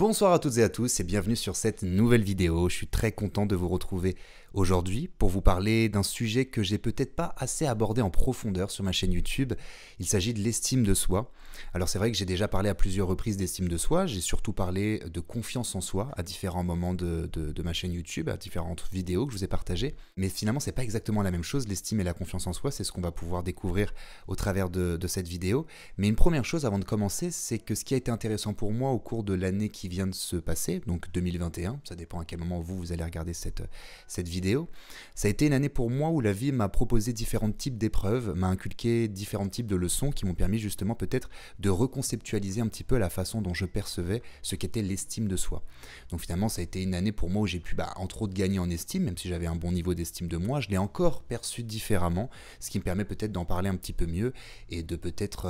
Bonsoir à toutes et à tous et bienvenue sur cette nouvelle vidéo. Je suis très content de vous retrouver aujourd'hui pour vous parler d'un sujet que j'ai peut-être pas assez abordé en profondeur sur ma chaîne YouTube. Il s'agit de l'estime de soi. Alors c'est vrai que j'ai déjà parlé à plusieurs reprises d'estime de soi, j'ai surtout parlé de confiance en soi à différents moments de ma chaîne YouTube, à différentes vidéos que je vous ai partagées. Mais finalement c'est pas exactement la même chose, l'estime et la confiance en soi, c'est ce qu'on va pouvoir découvrir au travers de cette vidéo. Mais une première chose avant de commencer, c'est que ce qui a été intéressant pour moi au cours de l'année qui vient de se passer, donc 2021, ça dépend à quel moment vous allez regarder cette vidéo, ça a été une année pour moi où la vie m'a proposé différents types d'épreuves, m'a inculqué différents types de leçons qui m'ont permis justement peut-être de reconceptualiser un petit peu la façon dont je percevais ce qu'était l'estime de soi. Donc finalement ça a été une année pour moi où j'ai pu entre autres gagner en estime, même si j'avais un bon niveau d'estime de moi, je l'ai encore perçu différemment, ce qui me permet peut-être d'en parler un petit peu mieux et de peut-être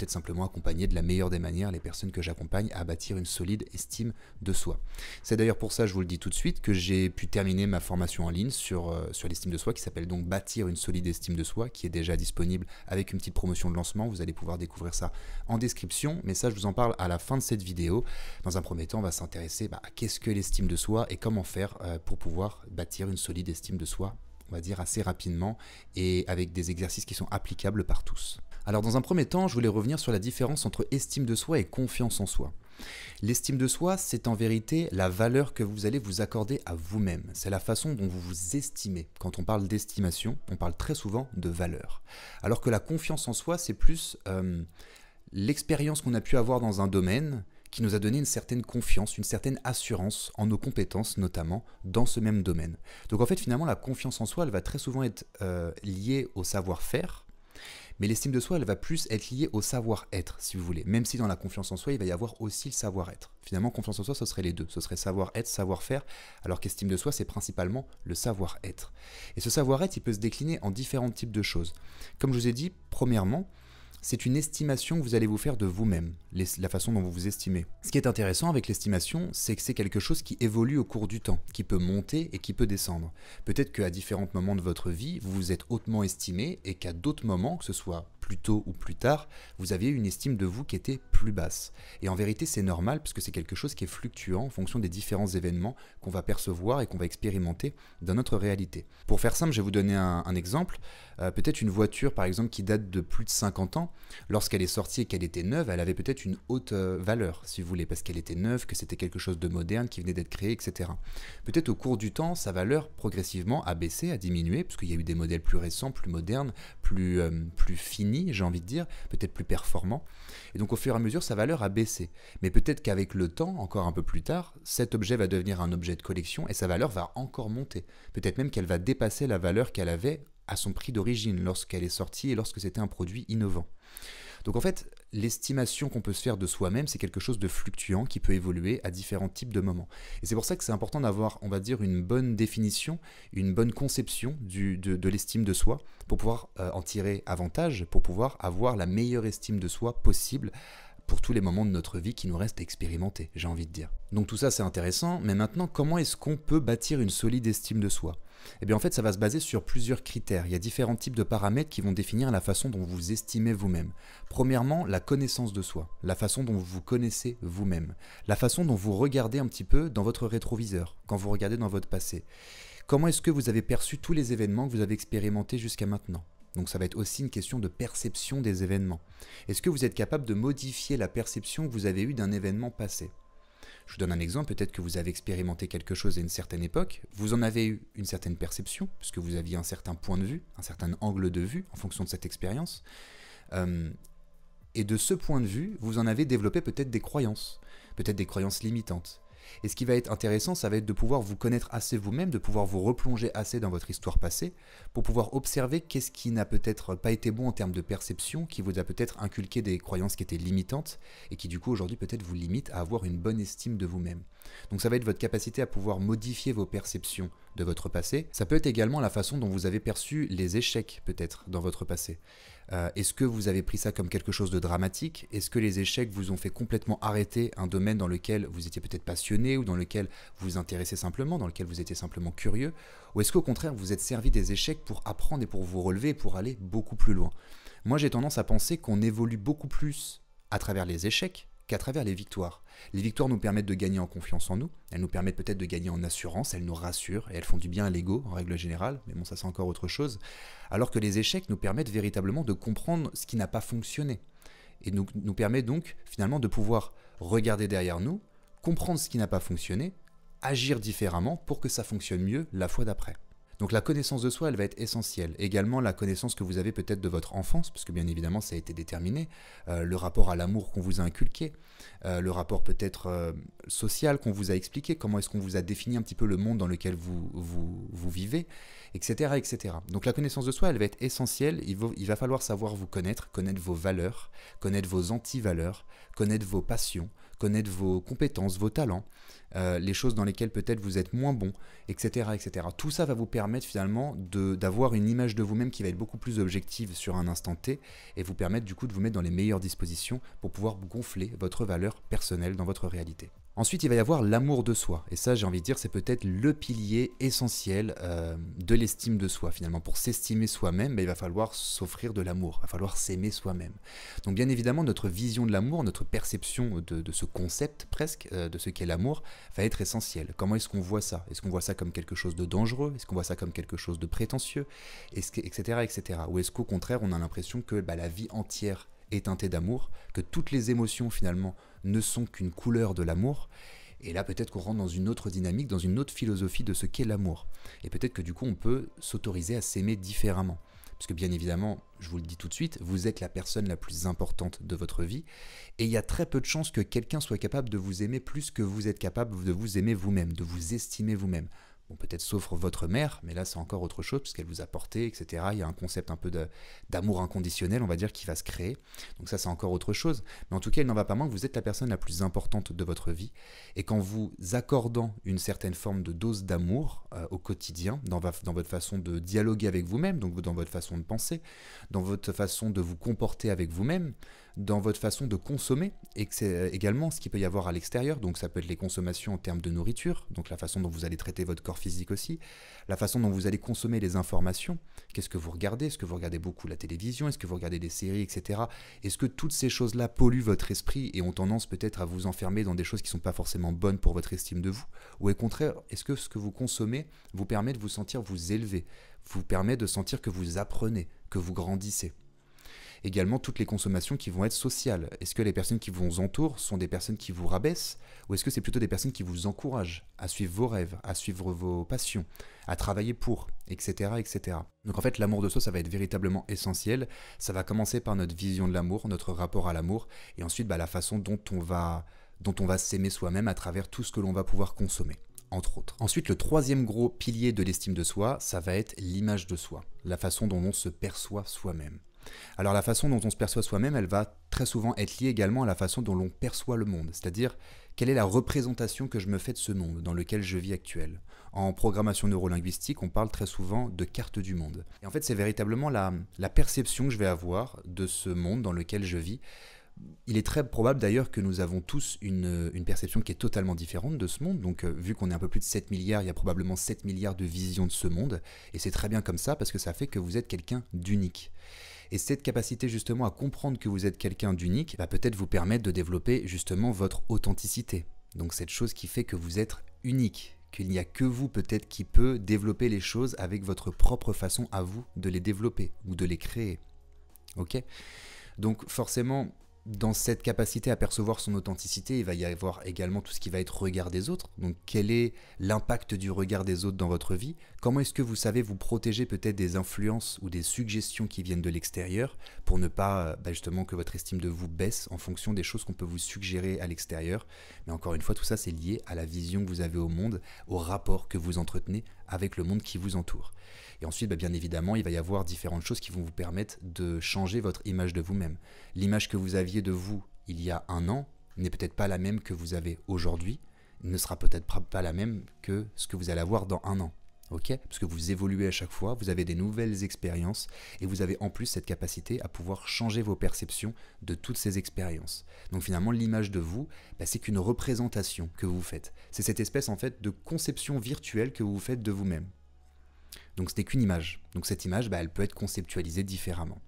simplement accompagner de la meilleure des manières les personnes que j'accompagne à bâtir une solide estime de soi. C'est d'ailleurs pour ça, je vous le dis tout de suite, que j'ai pu terminer ma formation en ligne sur l'estime de soi qui s'appelle donc Bâtir une solide estime de soi, qui est déjà disponible avec une petite promotion de lancement. Vous allez pouvoir découvrir ça en description, mais ça je vous en parle à la fin de cette vidéo. Dans un premier temps, on va s'intéresser à qu'est-ce que l'estime de soi et comment faire pour pouvoir bâtir une solide estime de soi, on va dire assez rapidement et avec des exercices qui sont applicables par tous. Alors dans un premier temps, je voulais revenir sur la différence entre estime de soi et confiance en soi. L'estime de soi, c'est en vérité la valeur que vous allez vous accorder à vous-même. C'est la façon dont vous vous estimez. Quand on parle d'estimation, on parle très souvent de valeur. Alors que la confiance en soi, c'est plus l'expérience qu'on a pu avoir dans un domaine qui nous a donné une certaine confiance, une certaine assurance en nos compétences, notamment dans ce même domaine. Donc en fait, finalement, la confiance en soi, elle va très souvent être liée au savoir-faire, mais l'estime de soi, elle va plus être liée au savoir-être, si vous voulez. Même si dans la confiance en soi, il va y avoir aussi le savoir-être. Finalement, confiance en soi, ce serait les deux. Ce serait savoir-être, savoir-faire, alors qu'estime de soi, c'est principalement le savoir-être. Et ce savoir-être, il peut se décliner en différents types de choses. Comme je vous ai dit, premièrement, c'est une estimation que vous allez vous faire de vous-même, la façon dont vous vous estimez. Ce qui est intéressant avec l'estimation, c'est que c'est quelque chose qui évolue au cours du temps, qui peut monter et qui peut descendre. Peut-être qu'à différents moments de votre vie, vous vous êtes hautement estimé et qu'à d'autres moments, que ce soit plus tôt ou plus tard, vous aviez une estime de vous qui était plus basse. Et en vérité, c'est normal puisque c'est quelque chose qui est fluctuant en fonction des différents événements qu'on va percevoir et qu'on va expérimenter dans notre réalité. Pour faire simple, je vais vous donner un exemple. Peut-être une voiture, par exemple, qui date de plus de 50 ans, lorsqu'elle est sortie et qu'elle était neuve, elle avait peut-être une haute valeur, si vous voulez, parce qu'elle était neuve, que c'était quelque chose de moderne qui venait d'être créé, etc. Peut-être au cours du temps, sa valeur progressivement a baissé, a diminué, parce qu'il y a eu des modèles plus récents, plus modernes, plus finis, j'ai envie de dire, peut-être plus performants. Et donc au fur et à mesure, sa valeur a baissé. Mais peut-être qu'avec le temps, encore un peu plus tard, cet objet va devenir un objet de collection et sa valeur va encore monter. Peut-être même qu'elle va dépasser la valeur qu'elle avait à son prix d'origine lorsqu'elle est sortie et lorsque c'était un produit innovant. Donc en fait, l'estimation qu'on peut se faire de soi-même, c'est quelque chose de fluctuant qui peut évoluer à différents types de moments. Et c'est pour ça que c'est important d'avoir, on va dire, une bonne définition, une bonne conception de l'estime de soi pour pouvoir en tirer avantage, pour pouvoir avoir la meilleure estime de soi possible pour tous les moments de notre vie qui nous restent à expérimenter, j'ai envie de dire. Donc tout ça c'est intéressant, mais maintenant comment est-ce qu'on peut bâtir une solide estime de soi ? Eh bien en fait ça va se baser sur plusieurs critères, il y a différents types de paramètres qui vont définir la façon dont vous estimez vous-même. Premièrement, la connaissance de soi, la façon dont vous vous connaissez vous-même, la façon dont vous regardez un petit peu dans votre rétroviseur, quand vous regardez dans votre passé. Comment est-ce que vous avez perçu tous les événements que vous avez expérimentés jusqu'à maintenant ? Donc ça va être aussi une question de perception des événements. Est-ce que vous êtes capable de modifier la perception que vous avez eue d'un événement passé ? Je vous donne un exemple, peut-être que vous avez expérimenté quelque chose à une certaine époque, vous en avez eu une certaine perception, puisque vous aviez un certain point de vue, un certain angle de vue en fonction de cette expérience. Et de ce point de vue, vous en avez développé peut-être des croyances limitantes. Et ce qui va être intéressant, ça va être de pouvoir vous connaître assez vous-même, de pouvoir vous replonger assez dans votre histoire passée, pour pouvoir observer qu'est-ce qui n'a peut-être pas été bon en termes de perception, qui vous a peut-être inculqué des croyances qui étaient limitantes, et qui du coup aujourd'hui peut-être vous limitent à avoir une bonne estime de vous-même. Donc ça va être votre capacité à pouvoir modifier vos perceptions de votre passé. Ça peut être également la façon dont vous avez perçu les échecs peut-être dans votre passé. Est-ce que vous avez pris ça comme quelque chose de dramatique ? Est-ce que les échecs vous ont fait complètement arrêter un domaine dans lequel vous étiez peut-être passionné ou dans lequel vous vous intéressez simplement, dans lequel vous étiez simplement curieux ? Ou est-ce qu'au contraire vous êtes servi des échecs pour apprendre et pour vous relever et pour aller beaucoup plus loin ? Moi j'ai tendance à penser qu'on évolue beaucoup plus à travers les échecs qu'à travers les victoires. Les victoires nous permettent de gagner en confiance en nous, elles nous permettent peut-être de gagner en assurance, elles nous rassurent et elles font du bien à l'ego en règle générale, mais bon ça c'est encore autre chose, alors que les échecs nous permettent véritablement de comprendre ce qui n'a pas fonctionné et nous permet donc finalement de pouvoir regarder derrière nous, comprendre ce qui n'a pas fonctionné, agir différemment pour que ça fonctionne mieux la fois d'après. Donc la connaissance de soi, elle va être essentielle. Également la connaissance que vous avez peut-être de votre enfance, parce que bien évidemment ça a été déterminé, le rapport à l'amour qu'on vous a inculqué, le rapport peut-être social qu'on vous a expliqué, comment est-ce qu'on vous a défini un petit peu le monde dans lequel vous vivez, etc., etc. Donc la connaissance de soi, elle va être essentielle, il va falloir savoir vous connaître, connaître vos valeurs, connaître vos anti-valeurs, connaître vos passions, connaître vos compétences, vos talents, les choses dans lesquelles peut-être vous êtes moins bon, etc., etc. Tout ça va vous permettre finalement d'avoir une image de vous-même qui va être beaucoup plus objective sur un instant T et vous permettre du coup de vous mettre dans les meilleures dispositions pour pouvoir gonfler votre valeur personnelle dans votre réalité. Ensuite, il va y avoir l'amour de soi. Et ça, j'ai envie de dire, c'est peut-être le pilier essentiel de l'estime de soi. Finalement, pour s'estimer soi-même, il va falloir s'offrir de l'amour. Il va falloir s'aimer soi-même. Donc, bien évidemment, notre vision de l'amour, notre perception de ce concept presque, de ce qu'est l'amour, va être essentielle. Comment est-ce qu'on voit ça? Est-ce qu'on voit ça comme quelque chose de dangereux? Est-ce qu'on voit ça comme quelque chose de prétentieux? Etc., etc. Ou est-ce qu'au contraire, on a l'impression que la vie entière est teintée d'amour, que toutes les émotions finalement ne sont qu'une couleur de l'amour, et là peut-être qu'on rentre dans une autre dynamique, dans une autre philosophie de ce qu'est l'amour. Et peut-être que du coup on peut s'autoriser à s'aimer différemment. Parce que bien évidemment, je vous le dis tout de suite, vous êtes la personne la plus importante de votre vie, et il y a très peu de chances que quelqu'un soit capable de vous aimer plus que vous êtes capable de vous aimer vous-même, de vous estimer vous-même. Bon, peut-être sauf votre mère, mais là c'est encore autre chose puisqu'elle vous a porté, etc. Il y a un concept un peu d'amour inconditionnel, on va dire, qui va se créer. Donc ça c'est encore autre chose. Mais en tout cas, il n'en va pas moins que vous êtes la personne la plus importante de votre vie. Et qu'en vous accordant une certaine forme de dose d'amour au quotidien, dans votre façon de dialoguer avec vous-même, donc dans votre façon de penser, dans votre façon de vous comporter avec vous-même, dans votre façon de consommer, et que c'est également ce qu'il peut y avoir à l'extérieur, donc ça peut être les consommations en termes de nourriture, donc la façon dont vous allez traiter votre corps physique aussi, la façon dont vous allez consommer les informations, qu'est-ce que vous regardez, est-ce que vous regardez beaucoup la télévision, est-ce que vous regardez des séries, etc. Est-ce que toutes ces choses-là polluent votre esprit et ont tendance peut-être à vous enfermer dans des choses qui ne sont pas forcément bonnes pour votre estime de vous, ou au contraire, est-ce que ce que vous consommez vous permet de vous sentir vous élever, vous permet de sentir que vous apprenez, que vous grandissez? Également toutes les consommations qui vont être sociales. Est-ce que les personnes qui vous entourent sont des personnes qui vous rabaissent ou est-ce que c'est plutôt des personnes qui vous encouragent à suivre vos rêves, à suivre vos passions, à travailler pour, etc., etc. Donc en fait, l'amour de soi, ça va être véritablement essentiel. Ça va commencer par notre vision de l'amour, notre rapport à l'amour et ensuite la façon dont on va s'aimer soi-même à travers tout ce que l'on va pouvoir consommer, entre autres. Ensuite, le troisième gros pilier de l'estime de soi, ça va être l'image de soi, la façon dont on se perçoit soi-même. Alors la façon dont on se perçoit soi-même, elle va très souvent être liée également à la façon dont l'on perçoit le monde, c'est-à-dire quelle est la représentation que je me fais de ce monde dans lequel je vis actuel. En programmation neurolinguistique, on parle très souvent de carte du monde. Et en fait, c'est véritablement la perception que je vais avoir de ce monde dans lequel je vis. Il est très probable d'ailleurs que nous avons tous une perception qui est totalement différente de ce monde. Donc vu qu'on est un peu plus de 7 milliards, il y a probablement 7 milliards de visions de ce monde. Et c'est très bien comme ça parce que ça fait que vous êtes quelqu'un d'unique. Et cette capacité justement à comprendre que vous êtes quelqu'un d'unique va peut-être vous permettre de développer justement votre authenticité. Donc cette chose qui fait que vous êtes unique, qu'il n'y a que vous peut-être qui peut développer les choses avec votre propre façon à vous de les développer ou de les créer. Ok ? Donc forcément, dans cette capacité à percevoir son authenticité, il va y avoir également tout ce qui va être regard des autres. Donc quel est l'impact du regard des autres dans votre vie? Comment est-ce que vous savez vous protéger peut-être des influences ou des suggestions qui viennent de l'extérieur pour ne pas justement que votre estime de vous baisse en fonction des choses qu'on peut vous suggérer à l'extérieur? Mais encore une fois, tout ça c'est lié à la vision que vous avez au monde, au rapport que vous entretenez avec le monde qui vous entoure. Et ensuite, bien évidemment, il va y avoir différentes choses qui vont vous permettre de changer votre image de vous-même. L'image que vous aviez de vous il y a un an n'est peut-être pas la même que vous avez aujourd'hui, ne sera peut-être pas la même que ce que vous allez avoir dans un an. Ok ? Parce que vous évoluez à chaque fois, vous avez des nouvelles expériences et vous avez en plus cette capacité à pouvoir changer vos perceptions de toutes ces expériences. Donc finalement, l'image de vous, c'est qu'une représentation que vous faites. C'est cette espèce en fait de conception virtuelle que vous faites de vous-même. Donc ce n'est qu'une image. Donc cette image, elle peut être conceptualisée différemment.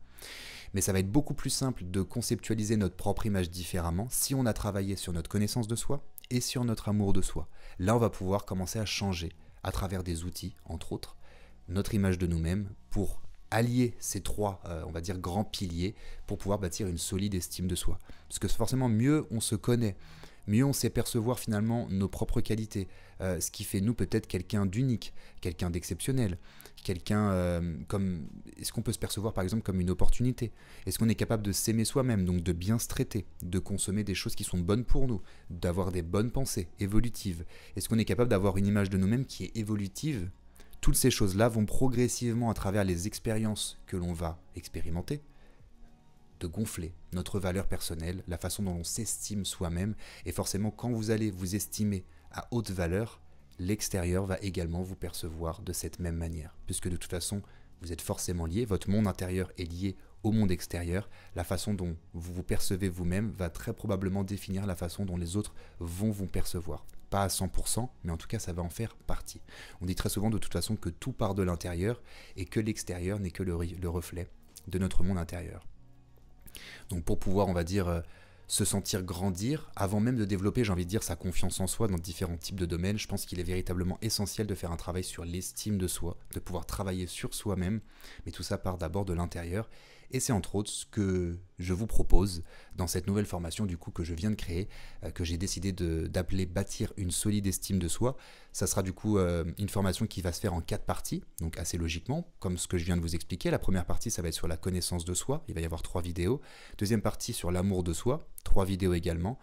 Mais ça va être beaucoup plus simple de conceptualiser notre propre image différemment si on a travaillé sur notre connaissance de soi et sur notre amour de soi. Là, on va pouvoir commencer à changer à travers des outils, entre autres, notre image de nous-mêmes pour allier ces trois, on va dire, grands piliers pour pouvoir bâtir une solide estime de soi. Parce que forcément, mieux on se connaît, mieux on sait percevoir finalement nos propres qualités, ce qui fait nous peut-être quelqu'un d'unique, quelqu'un d'exceptionnel, quelqu'un comme... Est-ce qu'on peut se percevoir par exemple comme une opportunité? Est-ce qu'on est capable de s'aimer soi-même, donc de bien se traiter, de consommer des choses qui sont bonnes pour nous, d'avoir des bonnes pensées évolutives? Est-ce qu'on est capable d'avoir une image de nous-mêmes qui est évolutive? Toutes ces choses-là vont progressivement, à travers les expériences que l'on va expérimenter, de gonfler notre valeur personnelle, la façon dont on s'estime soi-même. Et forcément, quand vous allez vous estimer à haute valeur, l'extérieur va également vous percevoir de cette même manière. Puisque de toute façon, vous êtes forcément liés, votre monde intérieur est lié au monde extérieur. La façon dont vous vous percevez vous-même va très probablement définir la façon dont les autres vont vous percevoir. Pas à 100%, mais en tout cas, ça va en faire partie. On dit très souvent de toute façon que tout part de l'intérieur et que l'extérieur n'est que le reflet de notre monde intérieur. Donc pour pouvoir, on va dire, se sentir grandir, avant même de développer, j'ai envie de dire, sa confiance en soi dans différents types de domaines, je pense qu'il est véritablement essentiel de faire un travail sur l'estime de soi, de pouvoir travailler sur soi-même, mais tout ça part d'abord de l'intérieur. Et c'est entre autres ce que je vous propose dans cette nouvelle formation du coup que je viens de créer, que j'ai décidé d'appeler Bâtir une solide estime de soi. Ça sera du coup une formation qui va se faire en 4 parties, donc assez logiquement, comme ce que je viens de vous expliquer. La première partie, ça va être sur la connaissance de soi, il va y avoir 3 vidéos. Deuxième partie sur l'amour de soi, 3 vidéos également.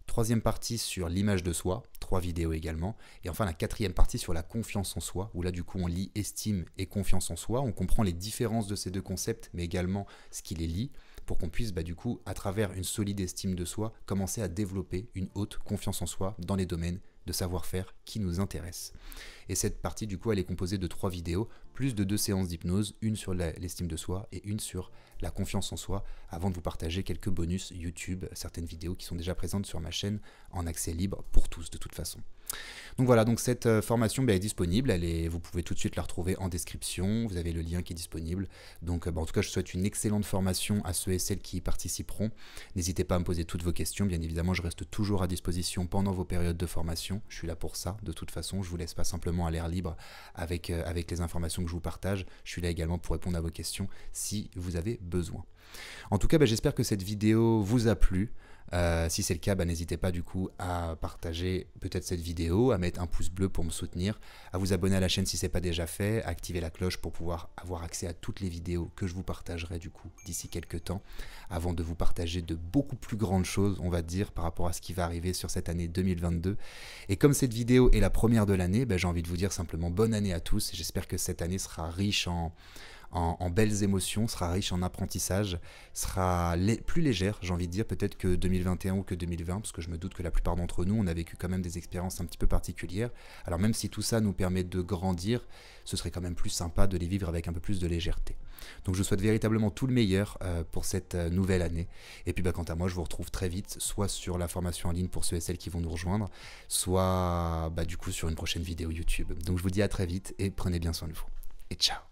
Troisième partie sur l'image de soi, 3 vidéos également. Et enfin la 4e partie sur la confiance en soi, où là du coup on lie estime et confiance en soi. On comprend les différences de ces deux concepts, mais également ce qui les lie, pour qu'on puisse du coup, à travers une solide estime de soi, commencer à développer une haute confiance en soi dans les domaines de savoir-faire qui nous intéressent. Et cette partie du coup elle est composée de 3 vidéos, plus de 2 séances d'hypnose, une sur l'estime de soi et une sur la confiance en soi, avant de vous partager quelques bonus YouTube, certaines vidéos qui sont déjà présentes sur ma chaîne en accès libre pour tous de toute façon. Donc voilà, donc cette formation est disponible, vous pouvez tout de suite la retrouver en description, vous avez le lien qui est disponible. Donc en tout cas, je souhaite une excellente formation à ceux et celles qui y participeront. N'hésitez pas à me poser toutes vos questions, bien évidemment, je reste toujours à disposition pendant vos périodes de formation. Je suis là pour ça, de toute façon, je vous laisse pas simplement à l'air libre avec les informations que je vous partage. Je suis là également pour répondre à vos questions si vous avez besoin. En tout cas, j'espère que cette vidéo vous a plu. Si c'est le cas, n'hésitez pas du coup à partager peut-être cette vidéo, à mettre un pouce bleu pour me soutenir, à vous abonner à la chaîne si ce n'est pas déjà fait, à activer la cloche pour pouvoir avoir accès à toutes les vidéos que je vous partagerai du coup d'ici quelques temps, avant de vous partager de beaucoup plus grandes choses, on va dire, par rapport à ce qui va arriver sur cette année 2022. Et comme cette vidéo est la première de l'année, j'ai envie de vous dire simplement bonne année à tous. J'espère que cette année sera riche en belles émotions, sera riche en apprentissage, sera plus légère, j'ai envie de dire, peut-être que 2021 ou que 2020, parce que je me doute que la plupart d'entre nous, on a vécu quand même des expériences un petit peu particulières. Alors même si tout ça nous permet de grandir, ce serait quand même plus sympa de les vivre avec un peu plus de légèreté. Donc je souhaite véritablement tout le meilleur pour cette nouvelle année. Et puis quant à moi, je vous retrouve très vite, soit sur la formation en ligne pour ceux et celles qui vont nous rejoindre, soit du coup sur une prochaine vidéo YouTube. Donc je vous dis à très vite et prenez bien soin de vous. Et ciao!